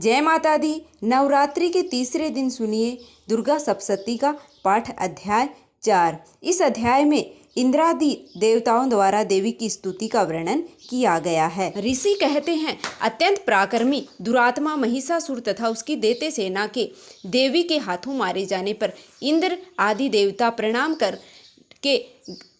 जय माता दी। नवरात्रि के तीसरे दिन सुनिए दुर्गा सप्तशती का पाठ अध्याय 4। इस अध्याय में इंद्रादि देवताओं द्वारा देवी की स्तुति का वर्णन किया गया है। ऋषि कहते हैं, अत्यंत पराक्रमी दुरात्मा महिषासुर तथा उसकी दैत्य सेना के देवी के हाथों मारे जाने पर इंद्र आदि देवता प्रणाम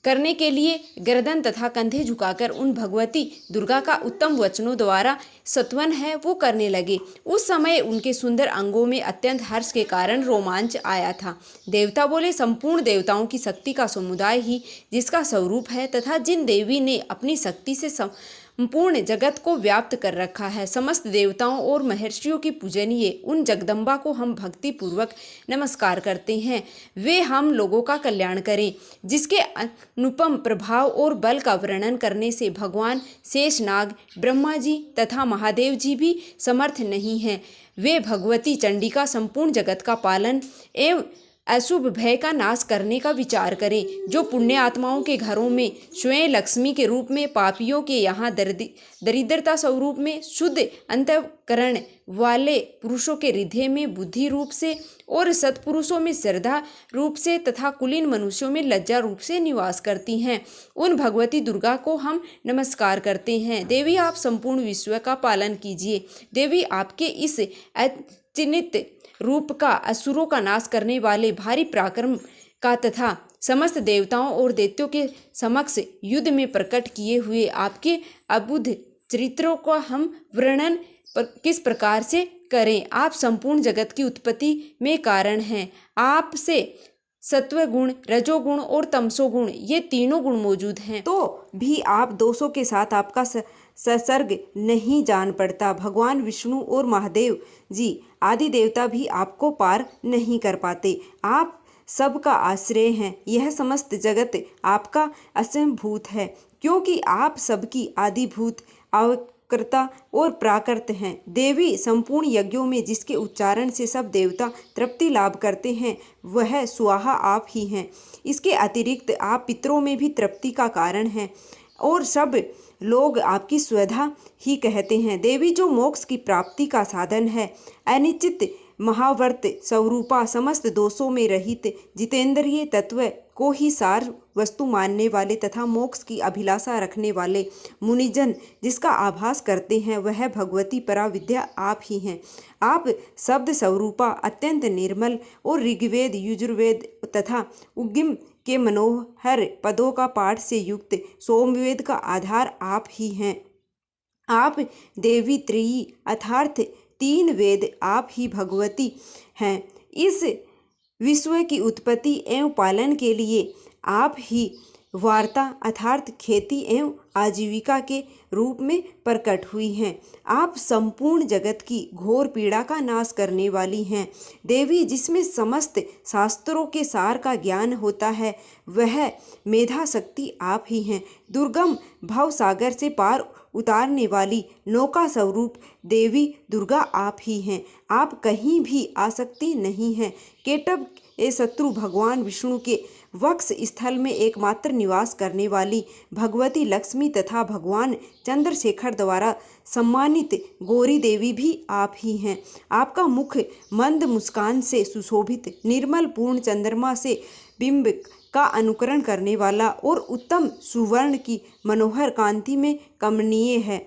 करने के लिए गर्दन तथा कंधे झुकाकर उन भगवती दुर्गा का उत्तम वचनों द्वारा स्तवन है वो करने लगे। उस समय उनके सुंदर अंगों में अत्यंत हर्ष के कारण रोमांच आया था। देवता बोले, संपूर्ण देवताओं की शक्ति का समुदाय ही जिसका स्वरूप है तथा जिन देवी ने अपनी शक्ति से संपूर्ण जगत को व्याप्त कर रखा है, समस्त देवताओं और महर्षियों की पूजनीय उन जगदम्बा को हम भक्ति पूर्वक नमस्कार करते हैं। वे हम लोगों का कल्याण करें। जिसके अनुपम प्रभाव और बल का वर्णन करने से भगवान शेषनाग, ब्रह्मा जी तथा महादेव जी भी समर्थ नहीं हैं। वे भगवती चंडिका संपूर्ण जगत का पालन एवं अशुभ भय का नाश करने का विचार करें। जो पुण्य आत्माओं के घरों में स्वयं लक्ष्मी के रूप में, पापियों के यहाँ दरिद्रता स्वरूप में, शुद्ध अंतःकरण वाले पुरुषों के हृदय में बुद्धि रूप से और सत्पुरुषों में श्रद्धा रूप से तथा कुलीन मनुष्यों में लज्जा रूप से निवास करती हैं, उन भगवती दुर्गा को हम नमस्कार करते हैं। देवी, आप संपूर्ण विश्व का पालन कीजिए। देवी, आपके इस अचिन्तित रूप का असुरों का नाश करने वाले भारी पराक्रम का तथा समस्त देवताओं और दैत्यों के समक्ष युद्ध में प्रकट किए हुए आपके अद्भुत चरित्रों का हम वर्णन किस प्रकार से करें। आप संपूर्ण जगत की उत्पत्ति में कारण हैं। आपसे सत्व गुण, रजोगुण और तमसो गुण, ये तीनों गुण मौजूद हैं, तो भी आप दोषों के साथ आपका संसर्ग नहीं जान पड़ता। भगवान विष्णु और महादेव जी आदि देवता भी आपको पार नहीं कर पाते। आप सबका आश्रय हैं। यह समस्त जगत आपका असंभूत है, क्योंकि आप सबकी आदिभूत, आवकर्ता और प्राकृत हैं। देवी, संपूर्ण यज्ञों में जिसके उच्चारण से सब देवता तृप्ति लाभ करते हैं, वह स्वाहा आप ही हैं। इसके अतिरिक्त आप पितरों में भी तृप्ति का कारण हैं और सब लोग आपकी स्वधा ही कहते हैं। देवी, जो मोक्ष की प्राप्ति का साधन है, अनिश्चित महाव्रत स्वरूपा, समस्त दोषों में रहित जितेंद्रिय तत्व को ही सार वस्तु मानने वाले तथा मोक्ष की अभिलाषा रखने वाले मुनिजन जिसका आभास करते हैं, वह भगवती पराविद्या आप ही हैं। आप शब्द स्वरूपा, अत्यंत निर्मल और ऋग्वेद, यजुर्वेद तथा उग्गिम के मनोहर पदों का पाठ से युक्त सोमवेद का आधार आप ही हैं। आप देवी त्रयी अर्थात तीन वेद आप ही भगवती हैं। इस विश्व की उत्पत्ति एवं पालन के लिए आप ही वार्ता अर्थात खेती एवं आजीविका के रूप में प्रकट हुई हैं। आप संपूर्ण जगत की घोर पीड़ा का नाश करने वाली हैं। देवी, जिसमें समस्त शास्त्रों के सार का ज्ञान होता है, वह मेधा शक्ति आप ही हैं। दुर्गम भव सागर से पार उतारने वाली नौका स्वरूप देवी दुर्गा आप ही हैं। आप कहीं भी आसक्ति नहीं हैं। केटव ए शत्रु भगवान विष्णु के वक्ष स्थल में एकमात्र निवास करने वाली भगवती लक्ष्मी तथा भगवान चंद्रशेखर द्वारा सम्मानित गौरी देवी भी आप ही हैं। आपका मुख मंद मुस्कान से सुशोभित, निर्मल पूर्ण चंद्रमा से बिंब का अनुकरण करने वाला और उत्तम सुवर्ण की मनोहर कांति में कमनीय है।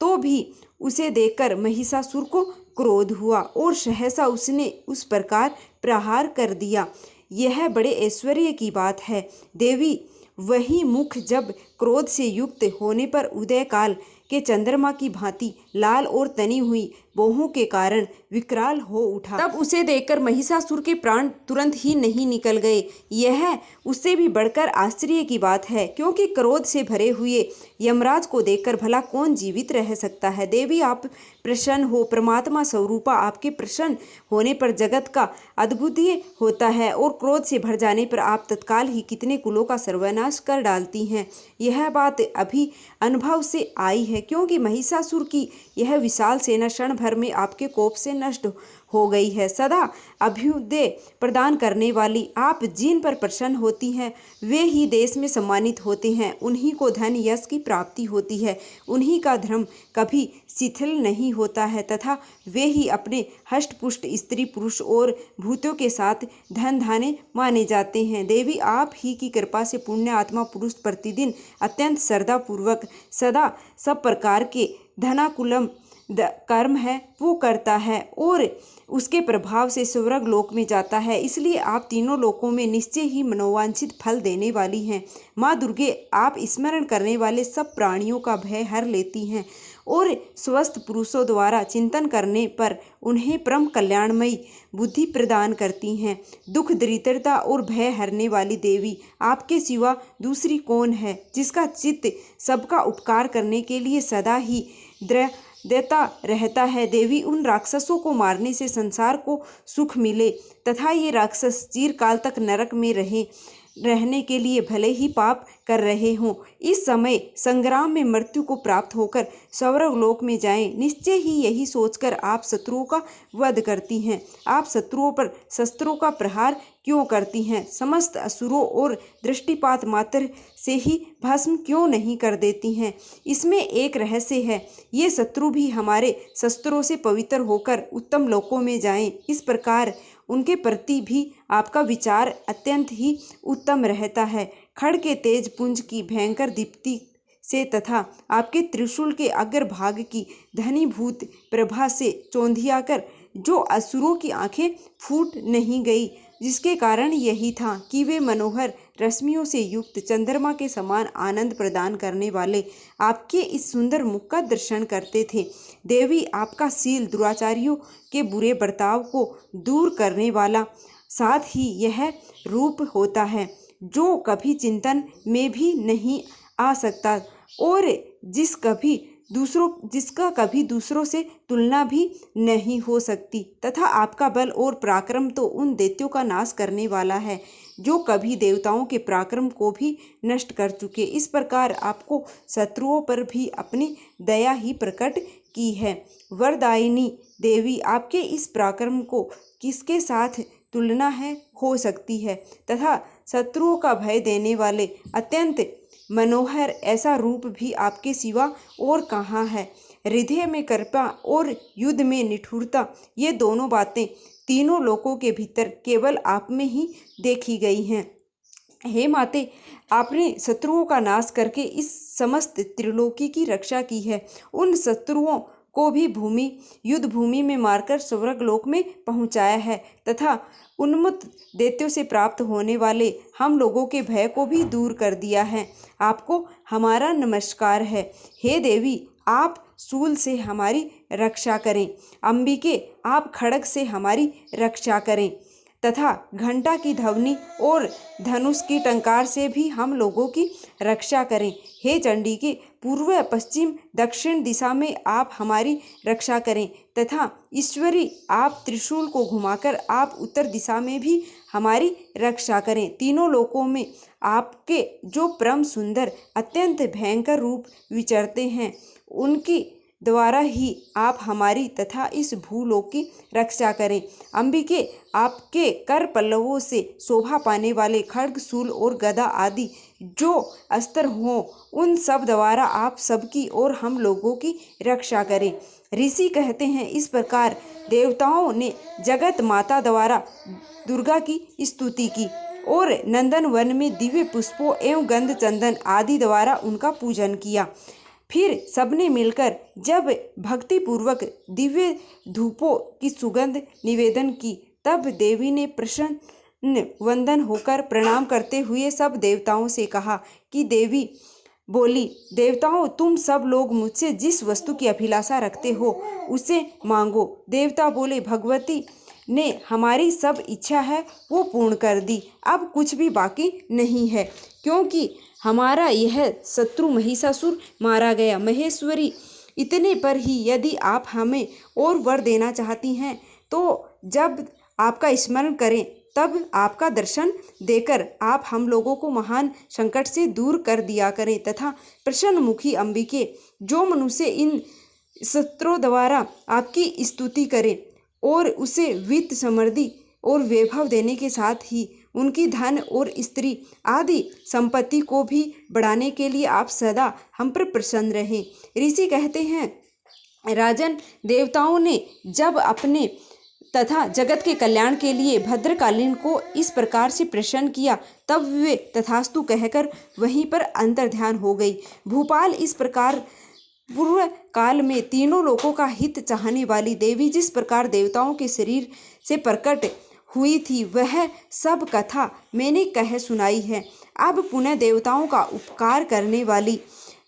तो भी उसे देखकर महिषासुर को क्रोध हुआ और सहसा उसने उस प्रकार प्रहार कर दिया। यह बड़े ऐश्वर्य की बात है। देवी, वही मुख जब क्रोध से युक्त होने पर उदय काल के चंद्रमा की भांति लाल और तनी हुई बोहों के कारण विकराल हो उठा। तब उसे देखकर महिषासुर के प्राण तुरंत ही नहीं निकल गए। यह उससे भी बढ़कर आश्चर्य की बात है, क्योंकि क्रोध से भरे हुए यमराज को देखकर भला कौन जीवित रह सकता है। देवी, आप प्रसन्न हो। परमात्मा स्वरूपा आपके प्रसन्न होने पर जगत का अद्भुतीय होता है और क्रोध से भर जाने पर आप तत्काल ही कितने कुलों का सर्वनाश कर डालती हैं। यह बात अभी अनुभव से आई है। है, क्योंकि महिषासुर की यह विशाल सेना क्षण भर में आपके कोप से नष्ट हो गई है। सदा अभ्युदय प्रदान करने वाली आप जिन पर प्रसन्न होती हैं वे ही देश में सम्मानित होते हैं, उन्हीं को धन यश की प्राप्ति होती है, उन्हीं का धर्म कभी शिथिल नहीं होता है तथा वे ही अपने हष्टपुष्ट स्त्री पुरुष और भूतों के साथ धन धाने माने जाते हैं। देवी, आप ही की कृपा से पुण्य आत्मा पुरुष प्रतिदिन अत्यंत श्रद्धापूर्वक सदा सब प्रकार के धनाकुलम कर्म है वो करता है और उसके प्रभाव से स्वर्ग लोक में जाता है। इसलिए आप तीनों लोकों में निश्चय ही मनोवांछित फल देने वाली हैं। माँ दुर्गे, आप स्मरण करने वाले सब प्राणियों का भय हर लेती हैं और स्वस्थ पुरुषों द्वारा चिंतन करने पर उन्हें परम कल्याणमयी बुद्धि प्रदान करती हैं। दुख दरिद्रता और भय हरने वाली देवी, आपके सिवा दूसरी कौन है जिसका चित्त सबका उपकार करने के लिए सदा ही देता रहता है। देवी, उन राक्षसों को मारने से संसार को सुख मिले तथा ये राक्षस चिरकाल तक नरक में रहने के लिए भले ही पाप कर रहे हों, इस समय संग्राम में मृत्यु को प्राप्त होकर स्वर्ग लोक में जाएं। निश्चय ही यही सोचकर आप शत्रुओं का वध करती हैं। आप शत्रुओं पर शस्त्रों का प्रहार क्यों करती हैं? समस्त असुरों और दृष्टिपात मात्र से ही भस्म क्यों नहीं कर देती हैं? इसमें एक रहस्य है, ये शत्रु भी हमारे शस्त्रों से पवित्र होकर उत्तम लोकों में जाएं। इस प्रकार उनके प्रति भी आपका विचार अत्यंत ही उत्तम रहता है। खड्ग के तेज पुंज की भयंकर दीप्ति से तथा आपके त्रिशूल के अग्रभाग की धनीभूत प्रभा से चौंधियाकर जो असुरों की आंखें फूट नहीं गई, जिसके कारण यही था कि वे मनोहर रश्मियों से युक्त चंद्रमा के समान आनंद प्रदान करने वाले आपके इस सुंदर मुख का दर्शन करते थे। देवी, आपका शील दुराचारियों के बुरे बर्ताव को दूर करने वाला, साथ ही यह रूप होता है जो कभी चिंतन में भी नहीं आ सकता और जिसका कभी दूसरों से तुलना भी नहीं हो सकती, तथा आपका बल और पराक्रम तो उन दैत्यों का नाश करने वाला है जो कभी देवताओं के पराक्रम को भी नष्ट कर चुके। इस प्रकार आपको शत्रुओं पर भी अपनी दया ही प्रकट की है। वरदायिनी देवी, आपके इस पराक्रम को किसके साथ तुलना हो सकती है तथा शत्रुओं का भय देने वाले अत्यंत मनोहर ऐसा रूप भी आपके सिवा और कहाँ है? हृदय में कृपा और युद्ध में निठुरता, ये दोनों बातें तीनों लोकों के भीतर केवल आप में ही देखी गई हैं। हे माते, आपने शत्रुओं का नाश करके इस समस्त त्रिलोकी की रक्षा की है। उन शत्रुओं को भी युद्ध भूमि में मारकर स्वर्ग लोक में पहुंचाया है तथा उन्मत्त दैत्यों से प्राप्त होने वाले हम लोगों के भय को भी दूर कर दिया है। आपको हमारा नमस्कार है। हे देवी, आप शूल से हमारी रक्षा करें। अंबिके, आप खड्ग से हमारी रक्षा करें तथा घंटा की ध्वनि और धनुष की टंकार से भी हम लोगों की रक्षा करें। हे चंडिके, पूर्व पश्चिम दक्षिण दिशा में आप हमारी रक्षा करें तथा ईश्वरी, आप त्रिशूल को घुमाकर आप उत्तर दिशा में भी हमारी रक्षा करें। तीनों लोकों में आपके जो परम सुंदर अत्यंत भयंकर रूप विचरते हैं, उनकी द्वारा ही आप हमारी तथा इस भूलोक की रक्षा करें। अंबिके, आपके कर पल्लवों से शोभा पाने वाले खड्ग, शूल और गदा आदि जो अस्त्र हों, उन सब द्वारा आप सबकी और हम लोगों की रक्षा करें। ऋषि कहते हैं, इस प्रकार देवताओं ने जगत माता द्वारा दुर्गा की स्तुति की और नंदन वन में दिव्य पुष्पों एवं गंध चंदन आदि द्वारा उनका पूजन किया। फिर सबने मिलकर जब भक्तिपूर्वक दिव्य धूपों की सुगंध निवेदन की, तब देवी ने प्रसन्न वंदन होकर प्रणाम करते हुए सब देवताओं से कहा कि देवी बोली, देवताओं, तुम सब लोग मुझसे जिस वस्तु की अभिलाषा रखते हो उसे मांगो। देवता बोले, भगवती ने हमारी सब इच्छा है वो पूर्ण कर दी, अब कुछ भी बाकी नहीं है, क्योंकि हमारा यह शत्रु महिषासुर मारा गया। महेश्वरी, इतने पर ही यदि आप हमें और वर देना चाहती हैं तो जब आपका स्मरण करें तब आपका दर्शन देकर आप हम लोगों को महान संकट से दूर कर दिया करें तथा प्रसन्न मुखी अंबिके, जो मनुष्य इन शस्त्रों द्वारा आपकी स्तुति करे और उसे वित्त समृद्धि और वैभव देने के साथ ही उनकी धन और स्त्री आदि संपत्ति को भी बढ़ाने के लिए आप सदा हम पर प्रसन्न रहें। ऋषि कहते हैं, राजन, देवताओं ने जब अपने तथा जगत के कल्याण के लिए भद्रकालीन को इस प्रकार से प्रसन्न किया, तब वे तथास्तु कहकर वहीं पर अंतर्ध्यान हो गई। भूपाल इस प्रकार पूर्व काल में तीनों लोकों का हित चाहने वाली देवी जिस प्रकार देवताओं के शरीर से प्रकट हुई थी, वह सब कथा मैंने कह सुनाई है। अब पुनः देवताओं का उपकार करने वाली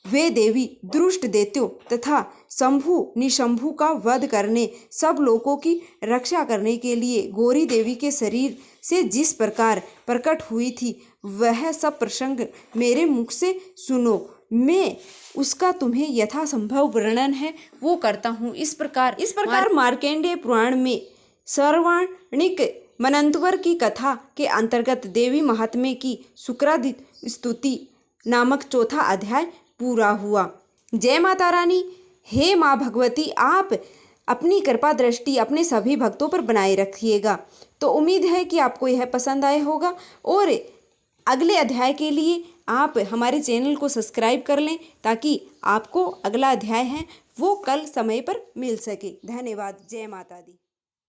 वे देवी दुष्ट दैत्यों तथा शंभु निशंभु का वध करने, सब लोगों की रक्षा करने के लिए गौरी देवी के शरीर से जिस प्रकार प्रकट हुई थी, वह सब प्रसंग मेरे मुख से सुनो। मैं उसका तुम्हें यथासंभव वर्णन है वो करता हूँ। इस प्रकार मार्कंडेय पुराण में सर्वाणिक मनंतवर की कथा के अंतर्गत देवी महात्म्य की शुक्रादि स्तुति नामक चौथा अध्याय पूरा हुआ। जय माता रानी। हे माँ भगवती, आप अपनी कृपा दृष्टि अपने सभी भक्तों पर बनाए रखिएगा। तो उम्मीद है कि आपको यह पसंद आया होगा और अगले अध्याय के लिए आप हमारे चैनल को सब्सक्राइब कर लें ताकि आपको अगला अध्याय है वो कल समय पर मिल सके। धन्यवाद। जय माता दी।